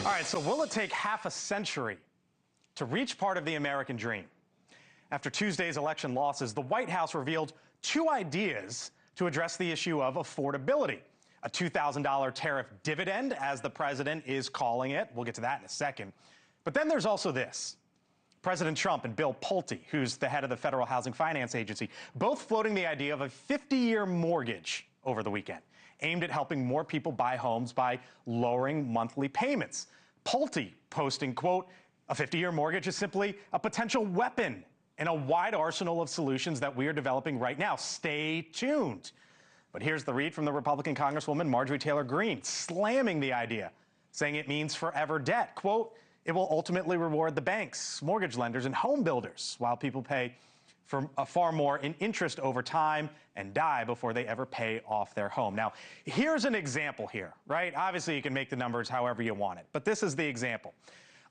All right, so will it take half a century to reach part of the American dream? After Tuesday's election losses, the White House revealed two ideas to address the issue of affordability. A $2,000 tariff dividend, as the president is calling it. We'll get to that in a second. But then there's also this. President Trump and Bill Pulte, who's the head of the Federal Housing Finance Agency, both floating the idea of a 50-year mortgage over the weekend, aimed at helping more people buy homes by lowering monthly payments. Pulte posting, quote, a 50-year mortgage is simply a potential weapon in a wide arsenal of solutions that we are developing right now. Stay tuned. But here's the read from the Republican Congresswoman Marjorie Taylor Greene, slamming the idea, saying it means forever debt. Quote, it will ultimately reward the banks, mortgage lenders, and home builders, while people pay for far more in interest over time and die before they ever pay off their home. Now, here's an example here, right? Obviously, you can make the numbers however you want it, but this is the example.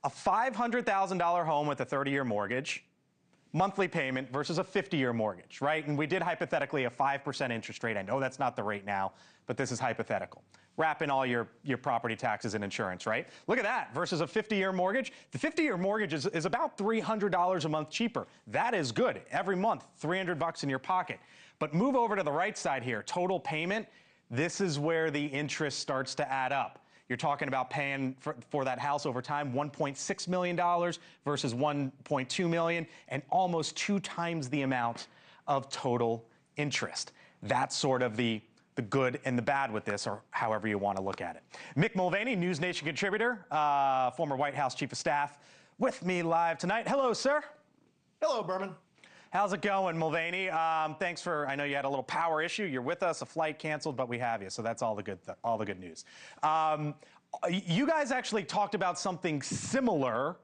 A $500,000 home with a 30-year mortgage, monthly payment versus a 50-year mortgage, right? And we did hypothetically a 5% interest rate. I know that's not the rate now, but this is hypothetical. Wrap in all your property taxes and insurance, right? Look at that versus a 50-year mortgage. The 50-year mortgage is about $300 a month cheaper. That is good. Every month, $300 in your pocket. But move over to the right side here. Total payment, this is where the interest starts to add up. You're talking about paying for that house over time, $1.6 million versus $1.2 million, and almost 2 times the amount of total interest. That's sort of the good and the bad with this, or however you want to look at it. Mick Mulvaney, News Nation contributor, former White House Chief of Staff, with me live tonight. Hello, sir. Hello, Berman. How's it going, Mulvaney? Thanks for, I know you had a little power issue. You're with us, a flight canceled, but we have you, so that's all the good news. You guys actually talked about something similar,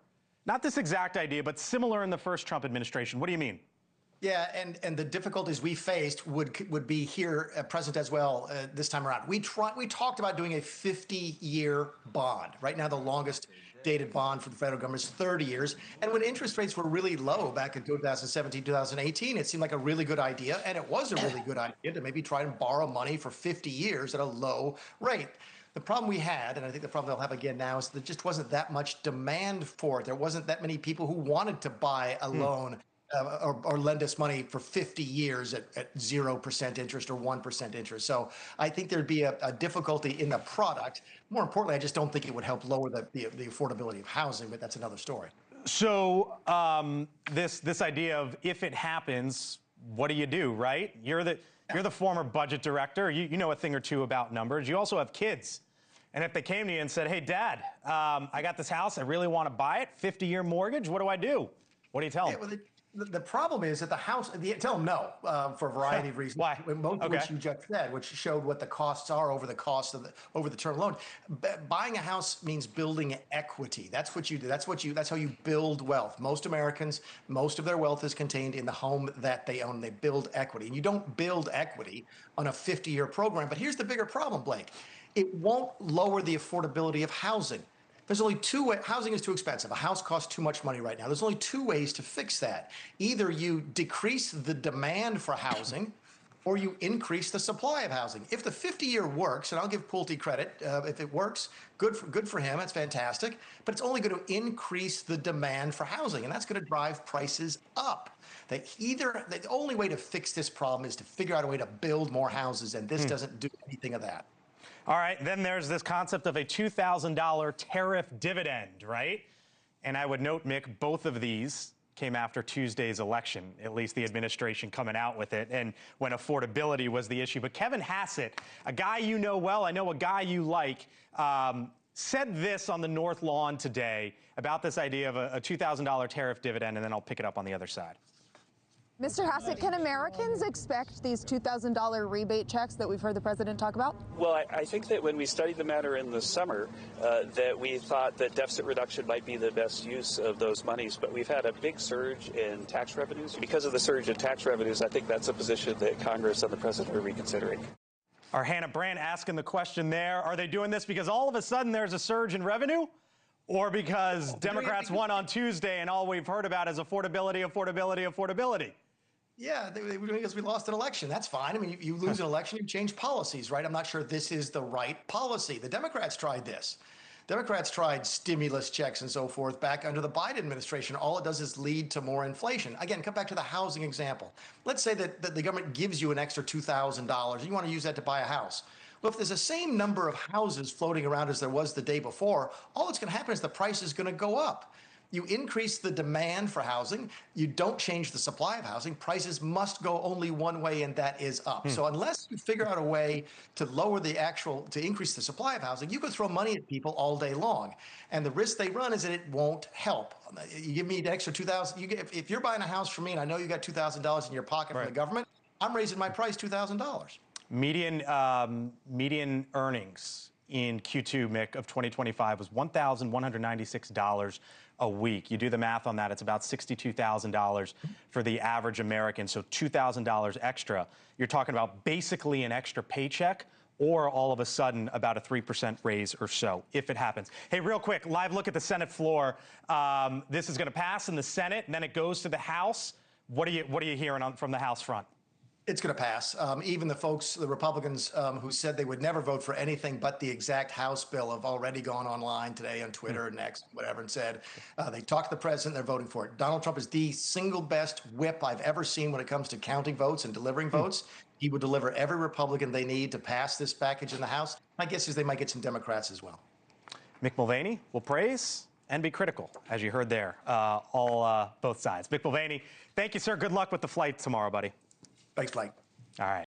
not this exact idea, but similar in the first Trump administration. What do you mean? Yeah, and the difficulties we faced would be here present as well this time around. We talked about doing a 50-year bond. Right now, the longest dated bond for the federal government is 30 years. And when interest rates were really low back in 2017, 2018, it seemed like a really good idea. And it was a really good idea to maybe try and borrow money for 50 years at a low rate. The problem we had, and I think the problem they'll have again now, is there just wasn't that much demand for it. There wasn't that many people who wanted to buy a loan or lend us money for 50 years at 0% interest or 1% interest. So I think there'd be a difficulty in the product. More importantly, I just don't think it would help lower the affordability of housing, but that's another story. So this idea of if it happens, what do you do, right? You're the former budget director. You know a thing or two about numbers. You also have kids. And if they came to you and said, hey, Dad, I got this house. I really want to buy it. 50-year mortgage. What do I do? What do you tell them? Well, the problem is that the house, tell them no for a variety of reasons. Why? Most of which you just said, which showed what the costs are over the term loan. Buying a house means building equity. That's what you do. That's how you build wealth. Most Americans, most of their wealth is contained in the home that they own. They build equity. And you don't build equity on a 50-year program. But here's the bigger problem, Blake. It won't lower the affordability of housing. There's only two ways. Housing is too expensive. A house costs too much money right now. There's only 2 ways to fix that. Either you decrease the demand for housing or you increase the supply of housing. If the 50-year works, and I'll give Pulte credit, if it works, good for him, it's fantastic, but it's only going to increase the demand for housing, and that's going to drive prices up. The only way to fix this problem is to figure out a way to build more houses, and this doesn't do anything of that. All right, then there's this concept of a $2,000 tariff dividend, right? And I would note, Mick, both of these came after Tuesday's election, at least the administration coming out with it, and when affordability was the issue. But Kevin Hassett, a guy you know well, I know a guy you like, said this on the North Lawn today about this idea of a $2,000 tariff dividend, and then I'll pick it up on the other side. Mr. Hassett, can Americans expect these $2,000 rebate checks that we've heard the president talk about? Well, I think that when we studied the matter in the summer, that we thought that deficit reduction might be the best use of those monies. But we've had a big surge in tax revenues. Because of the surge in tax revenues, I think that's a position that Congress and the president are reconsidering. Our Hannah Brandt asking the question there, are they doing this because all of a sudden there's a surge in revenue? Or because Democrats won on Tuesday and all we've heard about is affordability, affordability, affordability? Yeah, because we lost an election. That's fine. I mean, you lose an election, you change policies, right? I'm not sure this is the right policy. The Democrats tried this. Democrats tried stimulus checks and so forth back under the Biden administration. All it does is lead to more inflation. Again, come back to the housing example. Let's say that the government gives you an extra $2,000 and you want to use that to buy a house. Well, if there's the same number of houses floating around as there was the day before, all that's going to happen is the price is going to go up. You increase the demand for housing, you don't change the supply of housing, prices must go only one way, and that is up. So unless you figure out a way to to increase the supply of housing, you could throw money at people all day long. And the risk they run is that it won't help. You give me an extra $2,000, if you're buying a house from me and I know you got $2,000 in your pocket from the government, I'm raising my price $2,000. Median earnings in Q2, Mick, of 2025 was $1,196 a week. You do the math on that, it's about $62,000 for the average American, so $2,000 extra. You're talking about basically an extra paycheck or all of a sudden about a 3% raise or so, if it happens. Hey, real quick, live look at the Senate floor. This is going to pass in the Senate, and then it goes to the House. What are you hearing from the House front? It's going to pass. Even the Republicans who said they would never vote for anything but the exact House bill have already gone online today on Twitter and X, whatever, and said they talked to the president, they're voting for it. Donald Trump is the single best whip I've ever seen when it comes to counting votes and delivering votes. He would deliver every Republican they need to pass this package in the House. My guess is they might get some Democrats as well. Mick Mulvaney will praise and be critical, as you heard there, both sides. Mick Mulvaney, thank you, sir. Good luck with the flight tomorrow, buddy. Thanks, Blake. All right.